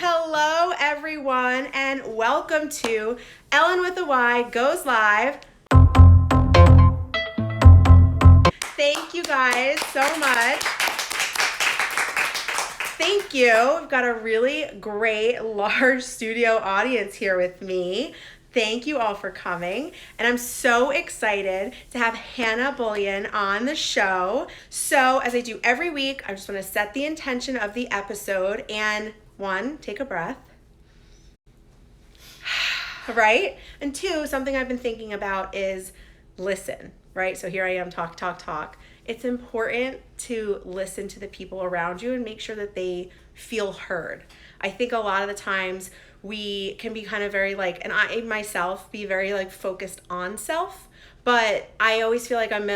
Hello, everyone, and welcome to Ellyn with a Y Goes Live. Thank you guys so much. Thank you. We've got a really great, large studio audience here with me. Thank you all for coming, and I'm so excited to have Hannah Bullion on the show. So, as I do every week, I just want to set the intention of the episode, and one, take a breath, right? And two, something I've been thinking about is listen, right? So here I am, talk. It's important to listen to the people around you and make sure that they feel heard. I think a lot of the times we can be kind of very and I myself be very focused on self, but I always feel like I'm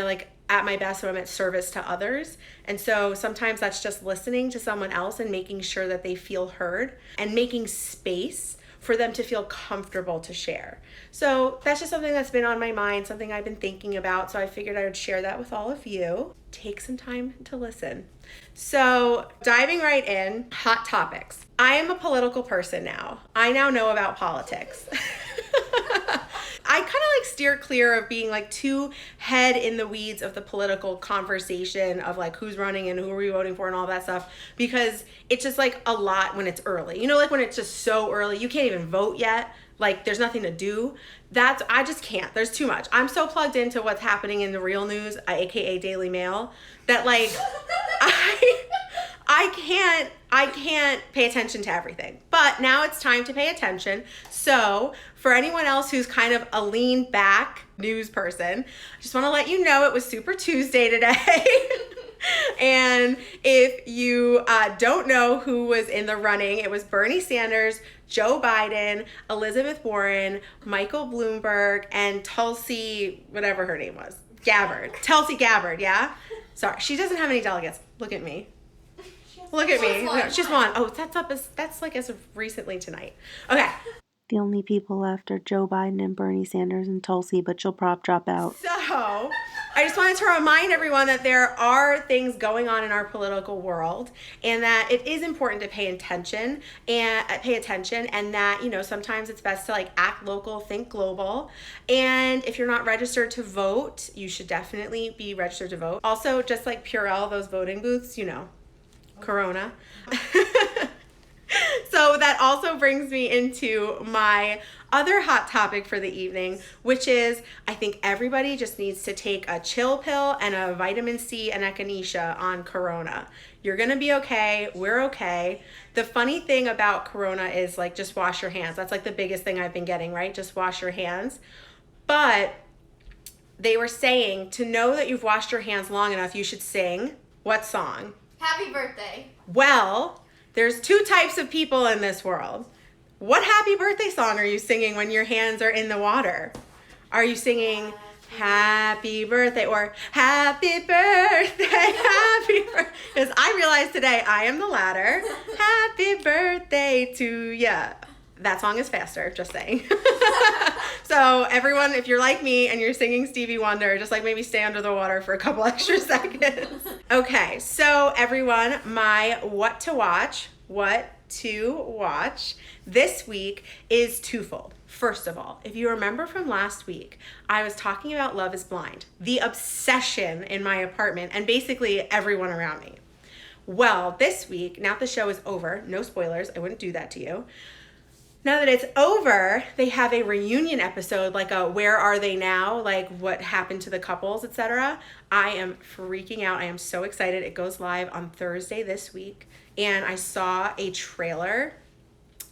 at my best when I'm at service to others. And so sometimes that's just listening to someone else and making sure that they feel heard and making space for them to feel comfortable to share. So that's just something that's been on my mind, something I've been thinking about. So I figured I would share that with all of you. Take some time to listen. So diving right in, hot topics. I am a political person now. I now know about politics. I kind of steer clear of being too head in the weeds of the political conversation of who's running and who are we voting for and all that stuff, because it's just a lot when it's early. When it's just so early, you can't even vote yet. There's nothing to do. I just can't. There's too much. I'm so plugged into what's happening in the real news, aka Daily Mail, that I can't pay attention to everything. But now it's time to pay attention. So for anyone else who's kind of a lean back news person, I just want to let you know it was Super Tuesday today. And if you don't know who was in the running, it was Bernie Sanders, Joe Biden, Elizabeth Warren, Michael Bloomberg, and Tulsi, whatever her name was, Gabbard. Tulsi Gabbard, yeah? Sorry, she doesn't have any delegates. Look at me. Look at me. She's won. Oh, that's as of recently tonight. Okay. The only people left are Joe Biden and Bernie Sanders and Tulsi, but she'll drop out. So, I just wanted to remind everyone that there are things going on in our political world, and that it is important to pay attention, and that, sometimes it's best to act local, think global. And if you're not registered to vote, you should definitely be registered to vote. Also, just like Purell, those voting booths, Corona. So that also brings me into my other hot topic for the evening, which is I think everybody just needs to take a chill pill and a vitamin C and echinacea on Corona. You're going to be okay. We're okay. The funny thing about Corona is just wash your hands. That's the biggest thing I've been getting, right? Just wash your hands. But they were saying to know that you've washed your hands long enough, you should sing what song? Happy birthday. Well, there's two types of people in this world. What happy birthday song are you singing when your hands are in the water? Are you singing happy birthday or happy birthday, happy birthday? Because I realized today I am the latter. Happy birthday to ya. That song is faster, just saying. So everyone, if you're like me and you're singing Stevie Wonder, just maybe stay under the water for a couple extra seconds. Okay, so everyone, my what to watch this week is twofold. First of all, if you remember from last week, I was talking about Love is Blind, the obsession in my apartment and basically everyone around me. Well, this week, now that the show is over, no spoilers, I wouldn't do that to you. Now that it's over, they have a reunion episode, a where are they now, what happened to the couples, etc. I am freaking out. I am so excited. It goes live on Thursday this week, and I saw a trailer.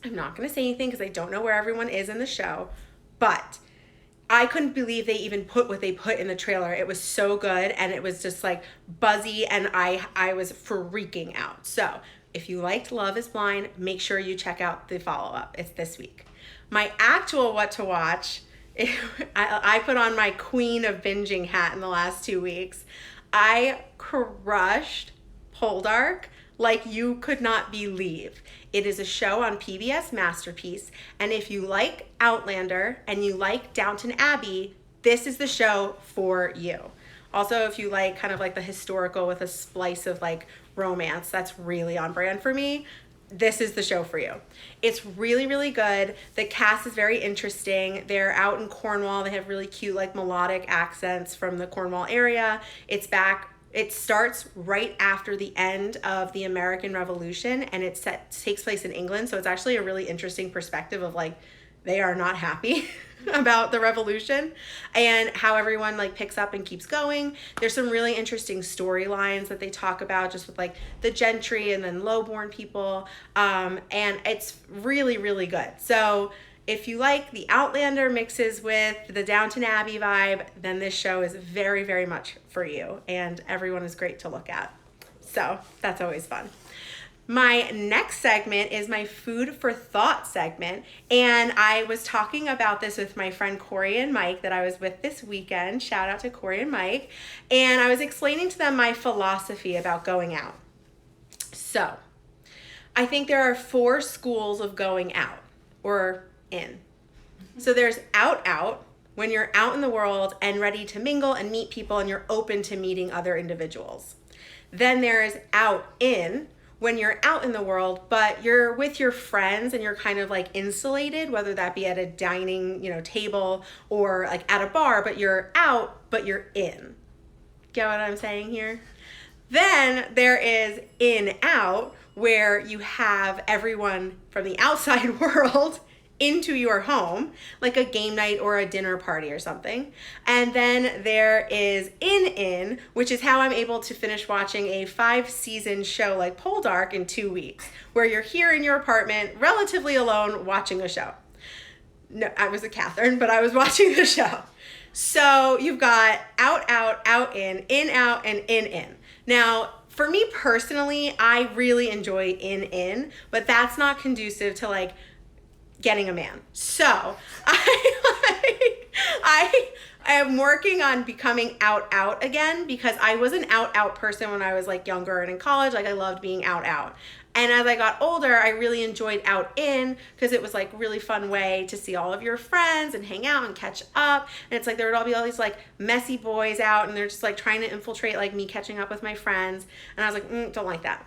I'm not going to say anything because I don't know where everyone is in the show, but I couldn't believe they even put what they put in the trailer. It was so good, and it was just buzzy, and I was freaking out. So if you liked Love is Blind, make sure you check out the follow-up. It's this week. My actual what to watch, I put on my queen of binging hat in the last 2 weeks. I crushed Poldark like you could not believe. It is a show on PBS Masterpiece, and if you like Outlander and you like Downton Abbey, this is the show for you. Also, if you like kind of the historical with a splice of romance, that's really on brand for me. this is the show for you. It's really, really good. The cast is very interesting. They're out in Cornwall. They have really cute, like, melodic accents from the Cornwall area. It starts right after the end of the American Revolution, and takes place in England. So it's actually a really interesting perspective of, like, they are not happy about the revolution and how everyone, like, picks up and keeps going. There's some really interesting storylines that they talk about, just with, like, the gentry and then lowborn people. And it's really, really good. So if you like the Outlander mixes with the Downton Abbey vibe, then this show is very, very much for you. And everyone is great to look at. So that's always fun. My next segment is my food for thought segment. And I was talking about this with my friend Corey and Mike that I was with this weekend. Shout out to Corey and Mike. And I was explaining to them my philosophy about going out. So I think there are 4 schools of going out or in. So there's out, when you're out in the world and ready to mingle and meet people and you're open to meeting other individuals. Then there is out in, when you're out in the world, but you're with your friends and you're kind of, like, insulated, whether that be at a dining, table or, like, at a bar, but you're out, but you're in. Get what I'm saying here? Then there is in out, where you have everyone from the outside world into your home, like a game night or a dinner party or something. And then there is in, which is how I'm able to finish watching a 5-season show like Poldark in 2 weeks, where you're here in your apartment, relatively alone, watching a show. No, I was a Catherine, but I was watching the show. So you've got out, in, out, and in. Now, for me personally, I really enjoy in, but that's not conducive to, like, getting a man. So I am working on becoming out again, because I was an out person when I was, like, younger and in college. Like, I loved being out. And as I got older, I really enjoyed out in, because it was, like, really fun way to see all of your friends and hang out and catch up. And it's like there would all be all these, like, messy boys out, and they're just, like, trying to infiltrate, like, me catching up with my friends. And I was like, don't like that.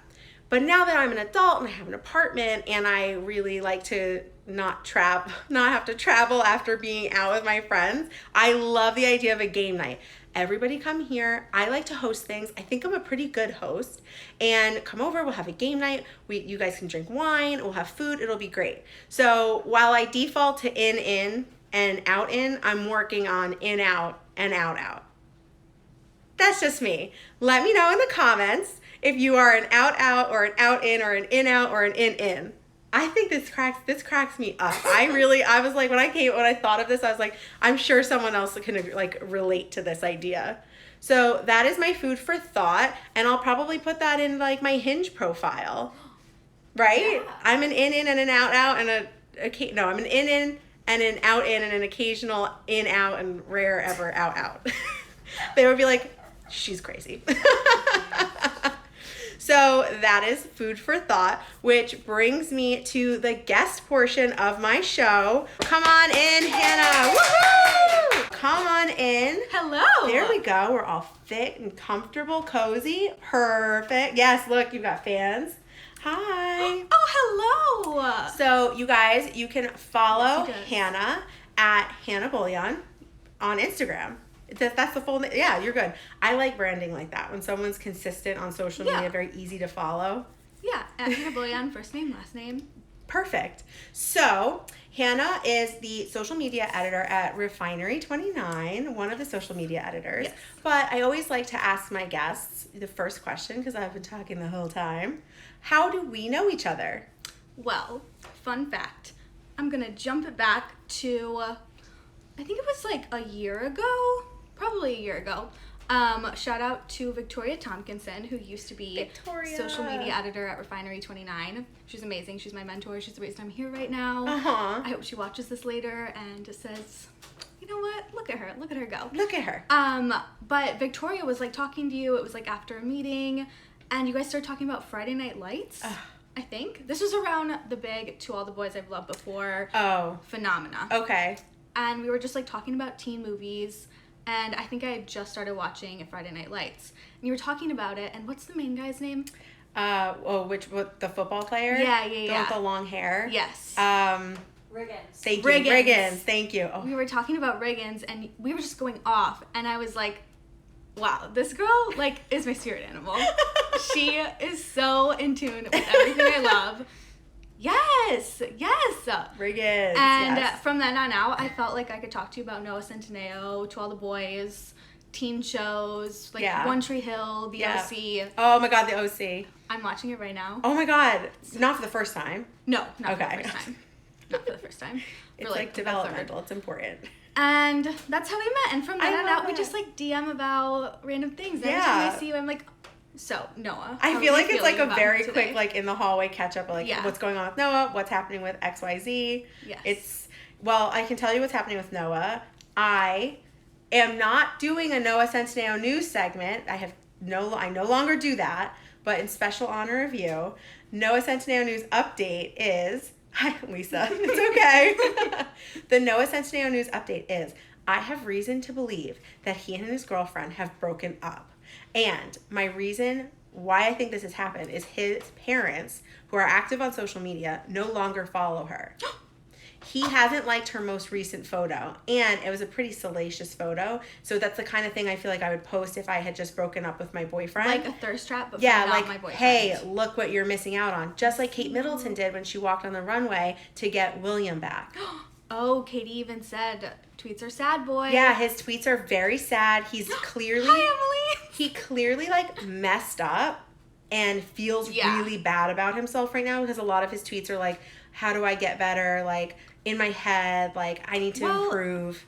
But now that I'm an adult and I have an apartment and I really like to not have to travel after being out with my friends, I love the idea of a game night. Everybody come here. I like to host things. I think I'm a pretty good host. And come over, we'll have a game night. You guys can drink wine, we'll have food, it'll be great. So while I default to in and out in, I'm working on in out and out. That's just me. Let me know in the comments if you are an out or an out or an in-out or an in. I think this cracks me up. I was like, when I thought of this, I was like, I'm sure someone else can, like, relate to this idea. So that is my food for thought, and I'll probably put that in, like, my Hinge profile, right? Yeah. I'm an in and an out and I'm an in and an out and an occasional in out and rare ever out. They would be like, she's crazy. So that is food for thought, which brings me to the guest portion of my show. Come on in, Hannah. Woohoo! Come on in. Hello. There we go. We're all fit and comfortable, cozy. Perfect. Yes, look, you've got fans. Hi. Oh, hello. So you guys, you can follow Hannah at Hannah Bullion on Instagram. That's the full name. Yeah, you're good. I like branding like that. When someone's consistent on social media, very easy to follow. Yeah, at Hannah Bullion, first name, last name. Perfect. So Hannah is the social media editor at Refinery29, one of the social media editors. Yes. But I always like to ask my guests the first question, because I've been talking the whole time. How do we know each other? Well, fun fact. I'm going to jump it back to, I think it was like a year ago. Probably a year ago. Shout out to Victoria Tompkinson, who used to be social media editor at Refinery29. She's amazing. She's my mentor. She's the reason I'm here right now. Uh-huh. I hope she watches this later and says, you know what? Look at her. Look at her go. Look at her. But Victoria was, like, talking to you. It was, like, after a meeting, and you guys started talking about Friday Night Lights. I think. This was around the big To All the Boys I've Loved Before phenomena. Okay. And we were just, like, talking about teen movies. And I think I had just started watching Friday Night Lights. And you were talking about it, and what's the main guy's name? What, the football player? Yeah, The one yeah. with the long hair? Yes. Riggins. Thank you. Riggins. Thank you. Oh. We were talking about Riggins, and we were just going off, and I was like, wow, this girl, like, is my spirit animal. She is so in tune with everything I love. Yes. Riggins. And from then on out, I felt like I could talk to you about Noah Centineo, To All the Boys, teen shows, like One Tree Hill, The OC. Oh my God, The OC. I'm watching it right now. Oh my God. Not for the first time. No, not for the first time. Not for the first time. It's like developmental. It's important. And that's how we met. And from then on out, we that. just like DM about random things. Every time I see you, I'm like, so Noah. I feel like it's like a very today? quick, like in the hallway catch up, like what's going on with Noah, what's happening with XYZ. Yes. I can tell you what's happening with Noah. I am not doing a Noah Centineo news segment. I no longer do that, but in special honor of you, Noah Centineo news update is, hi Lisa, it's okay. The Noah Centineo news update is, I have reason to believe that he and his girlfriend have broken up. And my reason why I think this has happened is his parents, who are active on social media, no longer follow her. He hasn't liked her most recent photo, and it was a pretty salacious photo. So that's the kind of thing I feel like I would post if I had just broken up with my boyfriend. Like a thirst trap, but yeah, not like, my boyfriend. Hey, look what you're missing out on. Just like Kate Middleton did when she walked on the runway to get William back. Oh, Katie even said, tweets are sad, boy. Yeah, his tweets are very sad. He's clearly... Hi, Emilee! He clearly, like, messed up and feels really bad about himself right now, because a lot of his tweets are like, how do I get better? Like, in my head, like, I need to improve.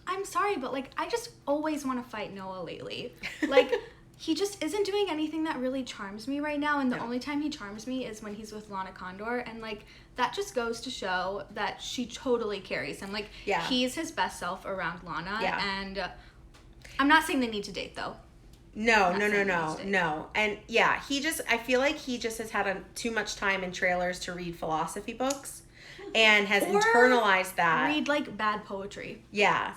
I'm sorry, but, like, I just always want to fight Noah lately. Like, he just isn't doing anything that really charms me right now, and the only time he charms me is when he's with Lana Condor, and, like, that just goes to show that she totally carries him. Like, he's his best self around Lana, and I'm not saying they need to date, though. No. And yeah, I feel like he just has had too much time in trailers to read philosophy books and has internalized that. Read, like, bad poetry. Yeah,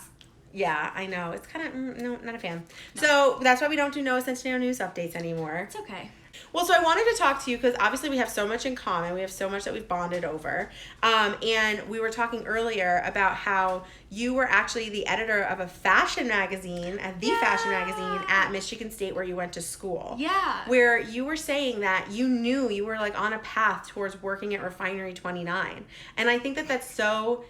I know. It's kind of, no, not a fan. No. So that's why we don't do Noah Centineo news updates anymore. It's okay. Well, so I wanted to talk to you because obviously we have so much in common. We have so much that we've bonded over. And we were talking earlier about how you were actually the editor of a fashion magazine, fashion magazine at Michigan State, where you went to school. Yeah. Where you were saying that you knew you were like on a path towards working at Refinery 29. And I think that that's so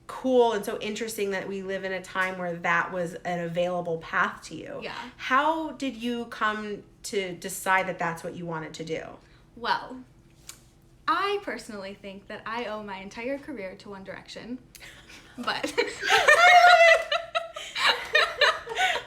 cool and so interesting that we live in a time where that was an available path to you. Yeah. How did you come to decide that that's what you wanted to do? Well, I personally think that I owe my entire career to One Direction. But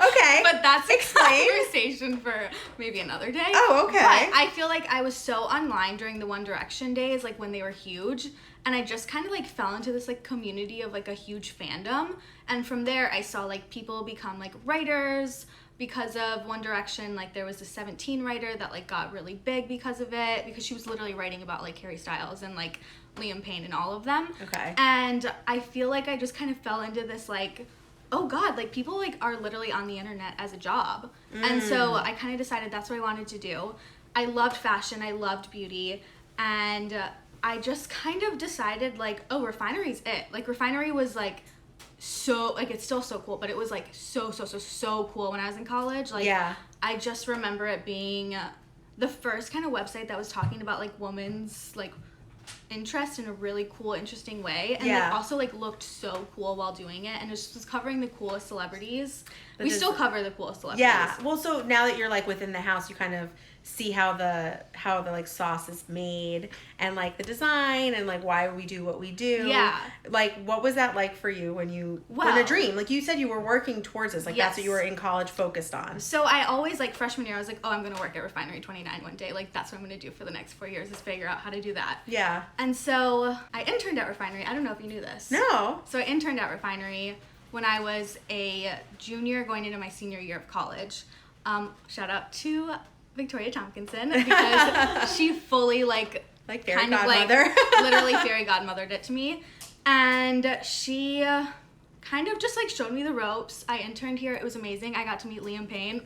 okay. But that's a conversation for maybe another day. Oh, okay. But I feel like I was so online during the One Direction days, like when they were huge, and I just kind of like fell into this like community of like a huge fandom, and from there I saw like people become like writers because of One Direction. Like there was a 17 writer that like got really big because of it, because she was literally writing about like Harry Styles and like Liam Payne and all of them. Okay. And I feel like I just kind of fell into this like, oh God, like people like are literally on the internet as a job. And so I kind of decided that's what I wanted to do. I loved fashion, I loved beauty, and I just kind of decided like, oh, Refinery's it. Like Refinery was like so, like it's still so cool, but it was like so cool when I was in college. Like I just remember it being the first kind of website that was talking about like women's like interest in a really cool, interesting way, and it also like looked so cool while doing it, and it just was covering the coolest celebrities. We still cover the coolest celebrities. Yeah. Well, so now that you're like within the house, you kind of see how the like sauce is made and like the design and like why we do what we do. Yeah. Like what was that like for you when you when a dream? Like you said you were working towards this. Like that's what you were in college focused on. So I always like freshman year I was like, oh, I'm gonna work at Refinery 29 one day. Like that's what I'm gonna do for the next 4 years, is figure out how to do that. Yeah. And so I interned at Refinery. I don't know if you knew this. No. So I interned at Refinery when I was a junior going into my senior year of college. Shout out to Victoria Tompkinson, because she fully like fairy godmother. Literally fairy godmothered it to me, and she kind of just like showed me the ropes. I interned here. It was amazing. I got to meet Liam Payne.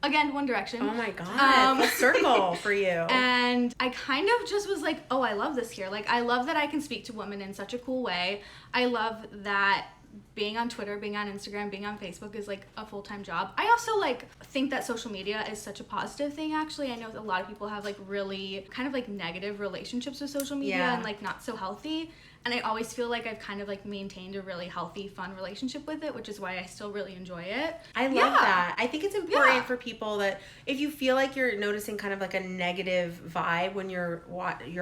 Again, One Direction. Oh my God, a circle for you. And I kind of just was like, oh, I love this here. Like, I love that I can speak to women in such a cool way. I love that being on Twitter, being on Instagram, being on Facebook is like a full-time job. I also like think that social media is such a positive thing, actually. I know a lot of people have like really kind of like negative relationships with social media and like not so healthy. And I always feel like I've kind of like maintained a really healthy, fun relationship with it, which is why I still really enjoy it. I love that. I think it's important for people that if you feel like you're noticing kind of like a negative vibe when you're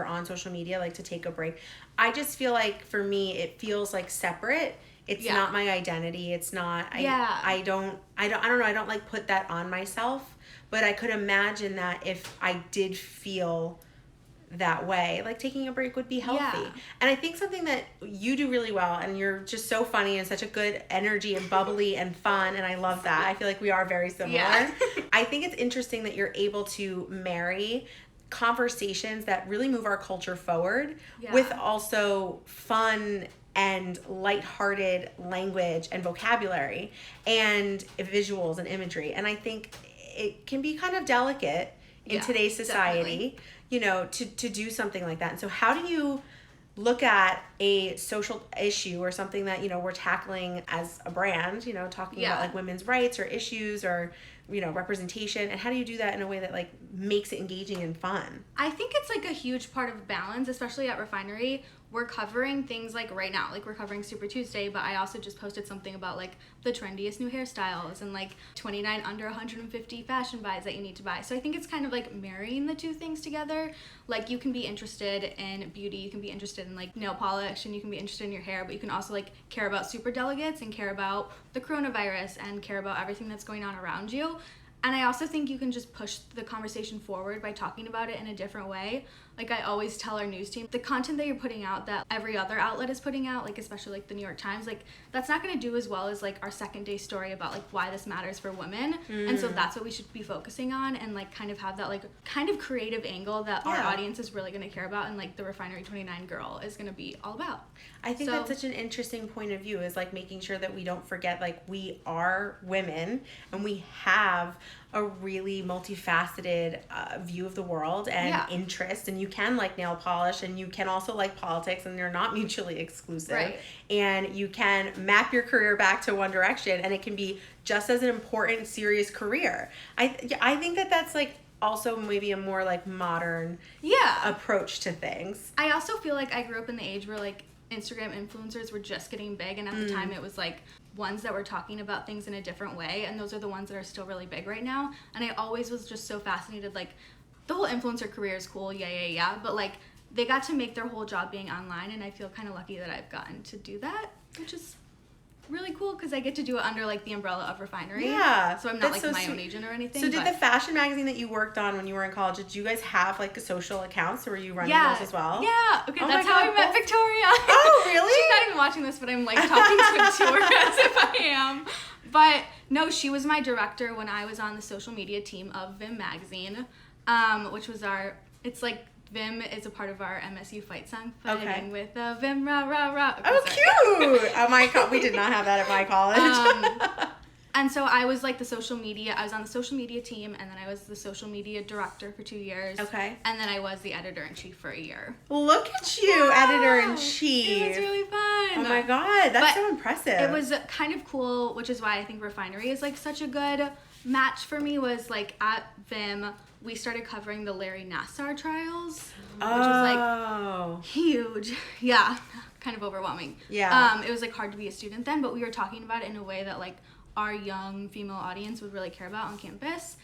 on social media, like to take a break. I just feel like for me, it feels like separate. It's not my identity. It's not, I don't know. I don't like put that on myself, but I could imagine that if I did feel that way, like taking a break would be healthy. And I think something that you do really well, and you're just so funny and such a good energy and bubbly and fun, and I love that. I feel like we are very similar. I think it's interesting that you're able to marry conversations that really move our culture forward with also fun and lighthearted language and vocabulary and visuals and imagery. And I think it can be kind of delicate in today's society, you know, to do something like that. And so how do you look at a social issue or something that, you know, we're tackling as a brand, you know, talking about like women's rights or issues or, you know, representation, and how do you do that in a way that like makes it engaging and fun? I think it's like a huge part of balance, especially at Refinery. We're covering things like right now, like we're covering Super Tuesday, but I also just posted something about like the trendiest new hairstyles and like 29 under 150 fashion buys that you need to buy. So I think it's kind of like marrying the two things together. Like you can be interested in beauty, you can be interested in like nail polish, and you can be interested in your hair, but you can also like care about super delegates and care about the coronavirus and care about everything that's going on around you. And I also think you can just push the conversation forward by talking about it in a different way. Like I always tell our news team, the content that you're putting out that every other outlet is putting out, like especially like the New York Times, like that's not going to do as well as like our second day story about like why this matters for women. And so that's what we should be focusing on, and like kind of have that like kind of creative angle that our audience is really going to care about, and like the Refinery 29 girl is going to be all about. I think that's such an interesting point of view, is like making sure that we don't forget like we are women and we have a really multifaceted view of the world and interest, and you can like nail polish and you can also like politics, and they're not mutually exclusive, and you can map your career back to One Direction and it can be just as an important serious career. I think that that's like also maybe a more like modern approach to things. I also feel like I grew up in the age where like Instagram influencers were just getting big, and at the time it was like ones that were talking about things in a different way, and those are the ones that are still really big right now. And I always was just so fascinated, like the whole influencer career is cool, but like they got to make their whole job being online, and I feel kind of lucky that I've gotten to do that, which is really cool because I get to do it under like the umbrella of Refinery. So I'm not like my own agent or anything. So did the fashion magazine that you worked on when you were in college, did you guys have like a social accounts, or were you running those as well? Okay, that's how I met Victoria. Oh, really? She's not even watching this, but I'm like talking to her as if I am. But no, she was my director when I was on the social media team of Vim magazine, which was it's like Vim is a part of our MSU fight song, fighting with a Vim, rah, rah, rah. Okay, cute. We did not have that at my college. And so I was like I was on the social media team, and then I was the social media director for 2 years. Okay. And then I was the editor-in-chief for a year. Look at you, editor-in-chief. It was really fun. Oh my God, that's so impressive. It was kind of cool, which is why I think Refinery is like such a good match for me. Was like at Vim, we started covering the Larry Nassar trials, which was like huge. Kind of overwhelming. It was like hard to be a student then, but we were talking about it in a way that like our young female audience would really care about on campus.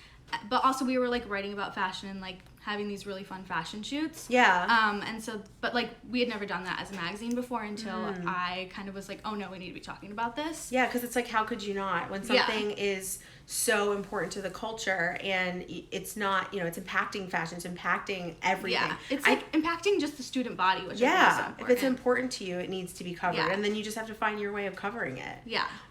But also we were like writing about fashion and like having these really fun fashion shoots. And so, but like we had never done that as a magazine before until I kind of was like, oh no, we need to be talking about this. Yeah, because it's like, how could you not? When something is so important to the culture and it's not, you know, it's impacting fashion, it's impacting everything. It's like impacting just the student body, which is so important. If it's important to you, it needs to be covered. And then you just have to find your way of covering it.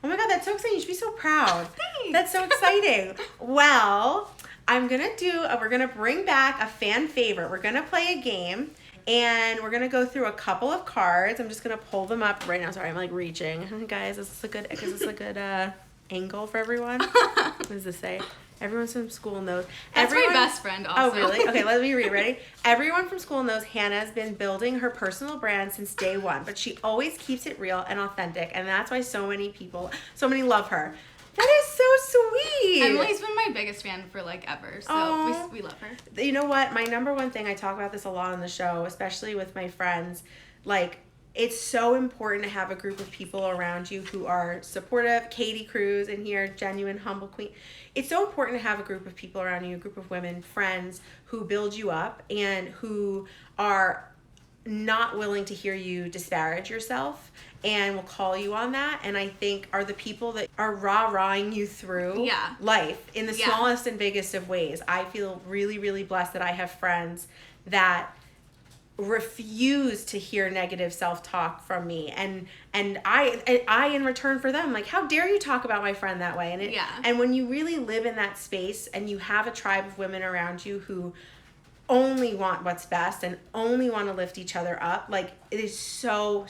Oh my God, that's so exciting. You should be so proud. Thanks. That's so exciting. Well, we're gonna bring back a fan favorite. We're gonna play a game, and we're gonna go through a couple of cards. I'm just gonna pull them up right now. Sorry, I'm like reaching. Guys, is this a good angle for everyone? What does this say? Everyone from school knows. That's my best friend also. Oh, really? Okay, let me read. Ready? Everyone from school knows Hannah's been building her personal brand since day one, but she always keeps it real and authentic, and that's why so many love her. That is so sweet. Emilee's been my biggest fan for like ever, so we love her. You know what? My number one thing, I talk about this a lot on the show, especially with my friends, like, it's so important to have a group of people around you who are supportive. Katie Cruz in here, genuine, humble queen. It's so important to have a group of people around you, a group of women, friends, who build you up and who are not willing to hear you disparage yourself and will call you on that. And I think are the people that are rah-rahing you through life in the smallest and biggest of ways. I feel really, really blessed that I have friends that refuse to hear negative self-talk from me, and I in return for them, like, how dare you talk about my friend that way? And and when you really live in that space and you have a tribe of women around you who only want what's best and only want to lift each other up, like, it is so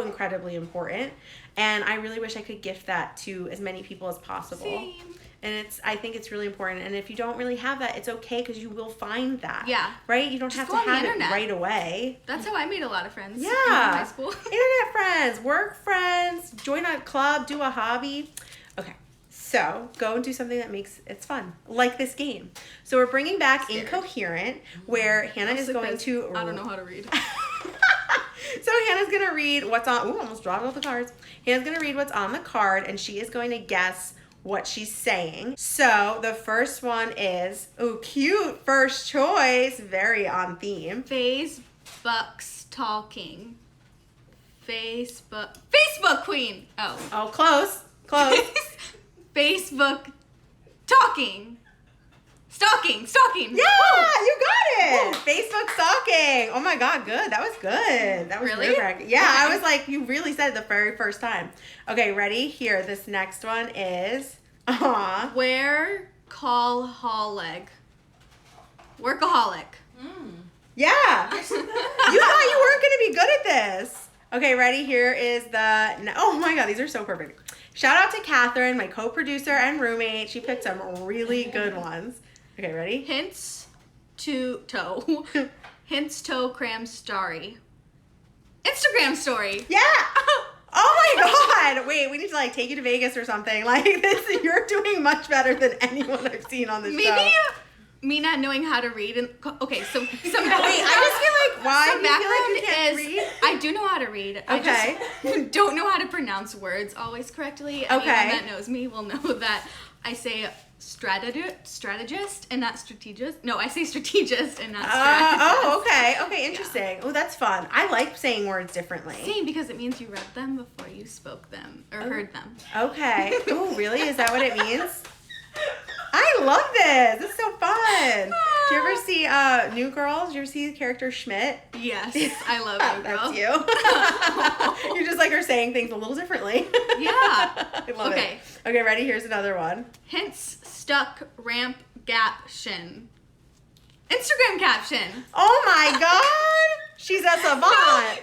incredibly important, and I really wish I could gift that to as many people as possible. Same. And I think it's really important. And if you don't really have that, it's okay, because you will find that. Yeah. Right? You don't have to have it right away. That's how I made a lot of friends in Yeah. high school. Internet friends, work friends, join a club, do a hobby. Okay. So go and do something that makes it fun, like this game. So we're bringing back Incoherent, where Hannah is going to... I don't know how to read. So Hannah's going to read what's on... Ooh, almost dropped all the cards. Hannah's going to read what's on the card, and she is going to guess what she's saying. So the first one is, oh, cute first choice, very on theme. Facebook's talking. Facebook queen. Oh, close. Facebook talking. Stalking. Yeah, you got it. Facebook stalking. Oh my God, good. That was good. That was really nerve-wracking. Yeah, I was like, you really said it the very first time. Okay, ready? Here, this next one is, Workaholic. Yeah. You thought you weren't going to be good at this. Okay, ready? Here is oh my God, these are so perfect. Shout out to Catherine, my co-producer and roommate. She picked some really good ones. Okay, ready? Hints toe cram story. Instagram story. Yeah. Oh my God. Wait, we need to like take you to Vegas or something. Like this, you're doing much better than anyone I've seen on this show. Maybe me not knowing how to read and okay, so some Wait, I just feel like why some do you feel like you background can't is read? I do know how to read. Okay. I just don't know how to pronounce words always correctly. Anyone that knows me will know that I say strategist and not strategist. No, I say strategist and not strategist. Okay, interesting. Oh, that's fun. I like saying words differently. Same, because it means you read them before you spoke them or heard them. Okay. Oh, really? Is that what it means? I love this. This is so fun. Do you ever see New Girls? Do you ever see the character Schmidt? Yes, I love New Girl. That's you. You just like her saying things a little differently. Yeah. I love it. Okay, ready? Here's another one. Hints stuck ramp caption. Instagram caption. Oh my God. She's a savant.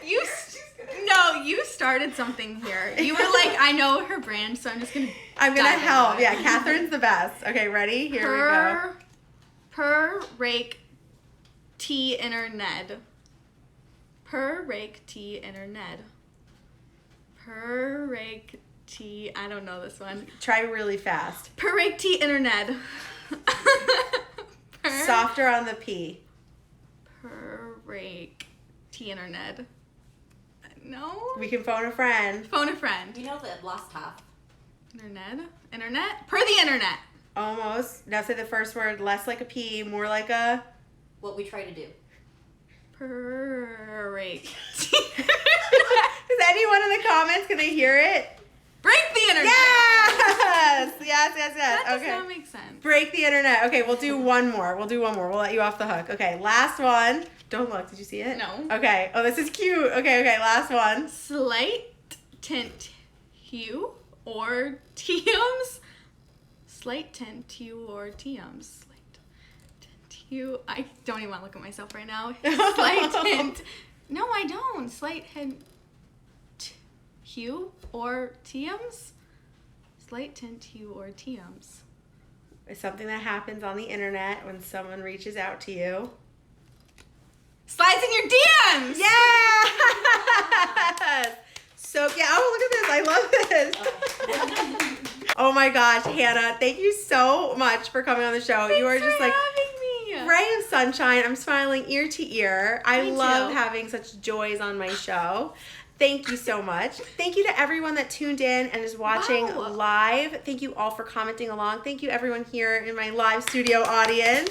You started something here. You were like, I know her brand, so I'm gonna help. Yeah, Catherine's the best. Okay, ready? Here we go. Per rake tea internet. Per rake tea internet. Per rake tea. I don't know this one. Try really fast. Per rake tea internet. Softer on the P. Per rake tea internet. No. We can phone a friend. Phone a friend. You know the last half. Internet? Per the internet. Almost. Now say the first word less like a P, more like a... What we try to do. Break. Is anyone in the comments going to hear it? Break the internet. Yes. That does okay. not make sense. Break the internet. Okay, we'll do one more. We'll let you off the hook. Okay, last one. Don't look. Did you see it? No. Okay. Oh, this is cute. Okay. Last one. Slight tint hue or TMs. Slight tint hue or TMs. Slight tint hue. I don't even want to look at myself right now. Slight tint. No, I don't. Slight hint hue or TMs. Slight tint hue or TMs. is something that happens on the internet when someone reaches out to you. Slides in your DMs! Yes! So, yeah, oh, look at this. I love this. Oh my gosh, Hannah, thank you so much for coming on the show. You are just like having me. ray of sunshine. I'm smiling ear to ear. I Me love too. having such joys on my show. Thank you so much. Thank you to everyone that tuned in and is watching Wow. live. Thank you all for commenting along. Thank you everyone here in my live studio audience.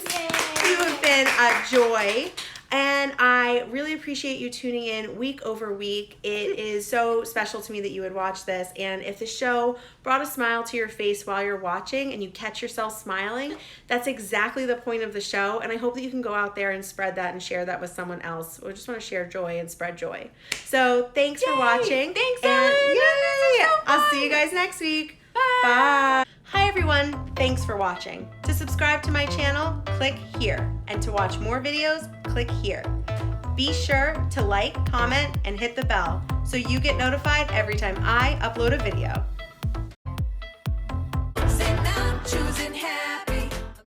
You have been a joy. And I really appreciate you tuning in week over week. It is so special to me that you would watch this. And if the show brought a smile to your face while you're watching and you catch yourself smiling, that's exactly the point of the show. And I hope that you can go out there and spread that and share that with someone else. We just want to share joy and spread joy. So thanks for watching. Thanks, and Ellyn. yay! This is so I'll fun. see you guys next week. Bye. Bye. Hi everyone, thanks for watching. To subscribe to my channel, click here. And to watch more videos, click here. Be sure to like, comment, and hit the bell so you get notified every time I upload a video.